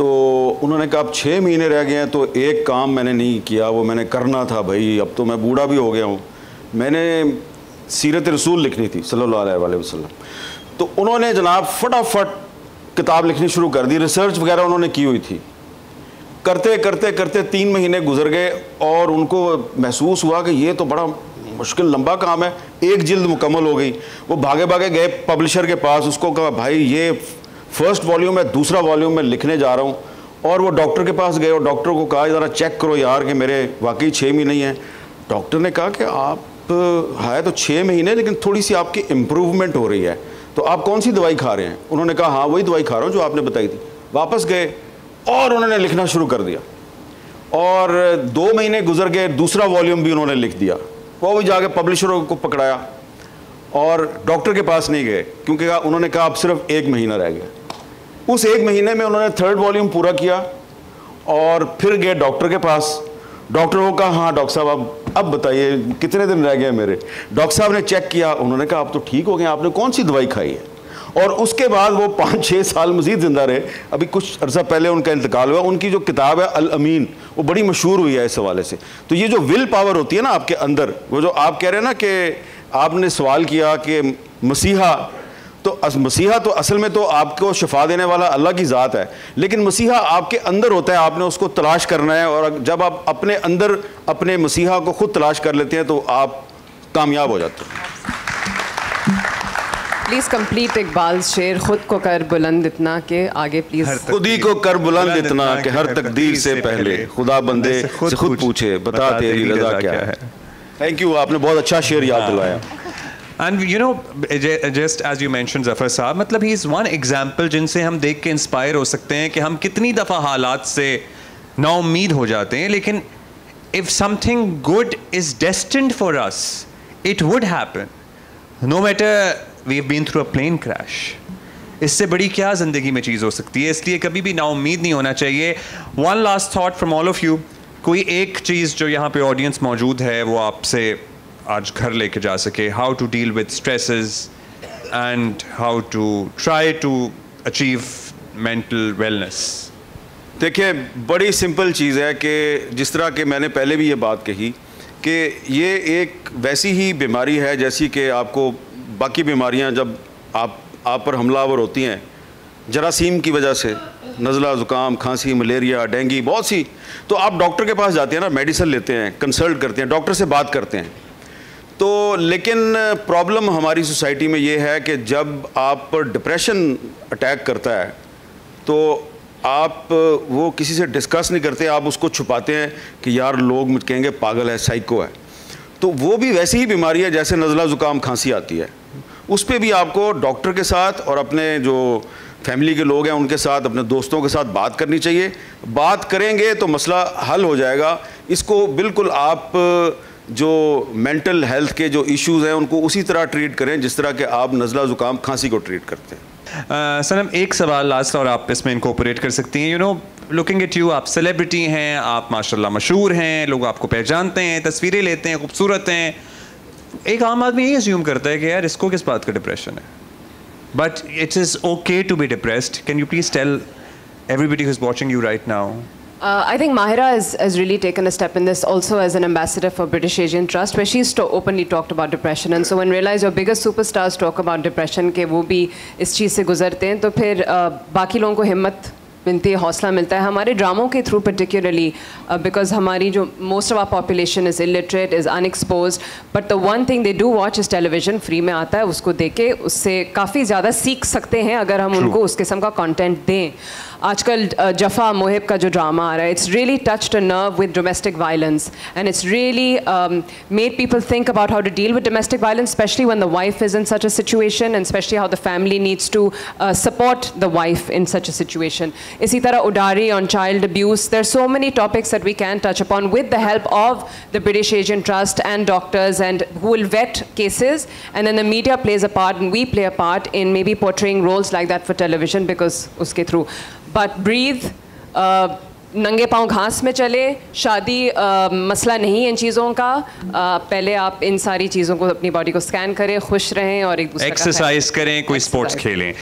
تو انہوں نے کہا اب 6 مہینے رہ گئے ہیں تو ایک کام میں نے نہیں کیا, وہ میں نے کرنا تھا بھائی, اب تو میں بوڑھا بھی ہو گیا ہوں, میں نے سیرت رسول لکھنی تھی صلی اللہ علیہ وسلم. تو انہوں نے جناب فٹافٹ کتاب لکھنی شروع کر دی, ریسرچ وغیرہ انہوں نے کی ہوئی تھی. کرتے کرتے کرتے 3 مہینے گزر گئے اور ان کو محسوس ہوا کہ یہ تو بڑا مشکل لمبا کام ہے. 1 جلد مکمل ہو گئی. وہ بھاگے بھاگے گئے پبلشر کے پاس, اس کو کہا بھائی یہ فرسٹ والیوم ہے, دوسرا والیوم میں لکھنے جا رہا ہوں. اور وہ ڈاکٹر کے پاس گئے اور ڈاکٹر کو کہا ذرا چیک کرو یار کہ میرے واقعی 6 مہینے ہی ہیں. ڈاکٹر نے کہا کہ آپ ہے تو 6 مہینے لیکن تھوڑی سی آپ کی امپروومنٹ ہو رہی ہے, تو آپ کون سی دوائی کھا رہے ہیں؟ انہوں نے کہا ہاں وہی دوائی کھا رہا ہوں جو آپ نے بتائی تھی. واپس گئے اور انہوں نے لکھنا شروع کر دیا, اور 2 مہینے گزر گئے, دوسرا والیوم بھی انہوں نے لکھ دیا. وہ بھی جا کے پبلشروں کو پکڑایا اور ڈاکٹر کے پاس نہیں گئے کیونکہ انہوں نے کہا اب صرف 1 مہینہ رہ گیا. اس 1 مہینے میں انہوں نے 3rd والیوم پورا کیا اور پھر گئے ڈاکٹر کے پاس. ڈاکٹر کو کہا ہاں ڈاکٹر صاحب اب بتائیے کتنے دن رہ گئے میرے؟ ڈاکٹر صاحب نے چیک کیا, انہوں نے کہا آپ تو ٹھیک ہو گئے, آپ نے کون سی دوائی کھائی ہے؟ اور اس کے بعد وہ 5-6 سال مزید زندہ رہے. ابھی کچھ عرصہ پہلے ان کا انتقال ہوا. ان کی جو کتاب ہے الامین وہ بڑی مشہور ہوئی ہے اس حوالے سے. تو یہ جو ول پاور ہوتی ہے نا آپ کے اندر, وہ جو آپ کہہ رہے ہیں نا کہ آپ نے سوال کیا کہ مسیحا, تو مسیحا تو اصل میں تو آپ کو شفا دینے والا اللہ کی ذات ہے, لیکن مسیحا آپ کے اندر ہوتا ہے, آپ نے اس کو تلاش کرنا ہے. اور جب آپ اپنے اندر اپنے مسیحا کو خود تلاش کر لیتے ہیں تو آپ کامیاب ہو جاتے ہیں. پلیز کمپلیٹ اقبال شعر, خود کو کر بلند اتنا کہ آگے پلیز. خود ہی کو کر بلند اتنا کہ ہر تقدیر سے پہلے خدا بندے سے خود پوچھے بتا تیری رضا کیا ہے. تھینک یو, آپ نے بہت اچھا شعر یاد دلوایا. And you know, just as you mentioned ظفر صاحب, مطلب he is one example جن سے ہم دیکھ کے انسپائر ہو سکتے ہیں کہ ہم کتنی دفعہ حالات سے نا امید ہو جاتے ہیں, لیکن if something good is destined for us, it would happen. No matter we've been through a plane crash. اس سے بڑی کیا زندگی میں چیز ہو سکتی ہے, اس لیے کبھی بھی نا امید نہیں ہونا چاہیے. One last thought from all of you. کوئی ایک چیز جو یہاں پہ آڈینس موجود ہے وہ آپ سے آج گھر لے کے جا سکے, how to deal with stresses and how to try to achieve mental wellness. دیکھیں بڑی سمپل چیز ہے کہ جس طرح کہ میں نے پہلے بھی یہ بات کہی کہ یہ ایک ویسی ہی بیماری ہے جیسی کہ آپ کو باقی بیماریاں جب آپ پر حملہ آور ہوتی ہیں جراثیم کی وجہ سے, نزلہ زکام کھانسی ملیریا ڈینگی بہت سی, تو آپ ڈاکٹر کے پاس جاتے ہیں نا, میڈیسن لیتے ہیں, کنسلٹ کرتے ہیں, ڈاکٹر سے بات کرتے ہیں. تو لیکن پرابلم ہماری سوسائٹی میں یہ ہے کہ جب آپ پر ڈپریشن اٹیک کرتا ہے تو آپ وہ کسی سے ڈسکس نہیں کرتے, آپ اس کو چھپاتے ہیں کہ یار لوگ مجھ کہیں گے پاگل ہے, سائیکو ہے. تو وہ بھی ویسی ہی بیماری ہے جیسے نزلہ زکام کھانسی آتی ہے. اس پہ بھی آپ کو ڈاکٹر کے ساتھ اور اپنے جو فیملی کے لوگ ہیں ان کے ساتھ, اپنے دوستوں کے ساتھ بات کرنی چاہیے. بات کریں گے تو مسئلہ حل ہو جائے گا. اس کو بالکل آپ جو مینٹل ہیلتھ کے جو ایشوز ہیں ان کو اسی طرح ٹریٹ کریں جس طرح کہ آپ نزلہ زکام کھانسی کو ٹریٹ کرتے ہیں. سنم ایک سوال لاسٹ اور آپ اس میں انکوپریٹ کر سکتی ہیں. You know looking at you, آپ سیلیبریٹی ہیں, آپ ماشاء اللہ مشہور ہیں, لوگ آپ کو پہچانتے ہیں, تصویریں لیتے ہیں, خوبصورت ہیں. ایک عام آدمی یہ اسیوم کرتا ہے کہ یار اس کو کس بات کا ڈپریشن ہے, but it is okay to be depressed. Can you please tell everybody who's watching you right now? I think Mahira has really taken a step in this also as an ambassador for British Asian Trust, where she's openly talked about depression. And so when realize your biggest superstars talk about depression کہ وہ بھی اس چیز سے گزرتے ہیں, تو پھر باقی لوگوں کو ہمت ملتی ہے, حوصلہ ملتا ہے. ہمارے ڈراموں کے تھرو پرٹیکولرلی بیکاز ہماری جو most of our population is illiterate, is unexposed, but the one thing they do watch is television. Free میں آتا ہے, اس کو دیکھ کے اس سے کافی زیادہ سیکھ سکتے ہیں اگر ہم ان کو اس قسم کا کانٹینٹ دیں. آج کل جفا محب کا جو ڈرامہ آ رہا ہے, it's really touched a nerve with domestic violence, and it's really made people think about how to deal with domestic violence, especially when the wife is in such a situation, and especially how the family needs to support the wife in such a situation. اسی طرح اڈاری on child abuse. There are so many topics that we can touch upon with the help of the British Asian Trust and doctors, and who will vet cases, and then the media plays a part and we play a part in maybe portraying roles like that for television because uske through. But breathe, ننگے پاؤں گھاس میں چلے, شادی مسئلہ نہیں ان چیزوں کا. پہلے آپ ان ساری چیزوں کو اپنی باڈی کو اسکین کریں, خوش رہیں اور ایک دوسرے کا ایکسرسائز کریں, کوئی اسپورٹس کھیلیں.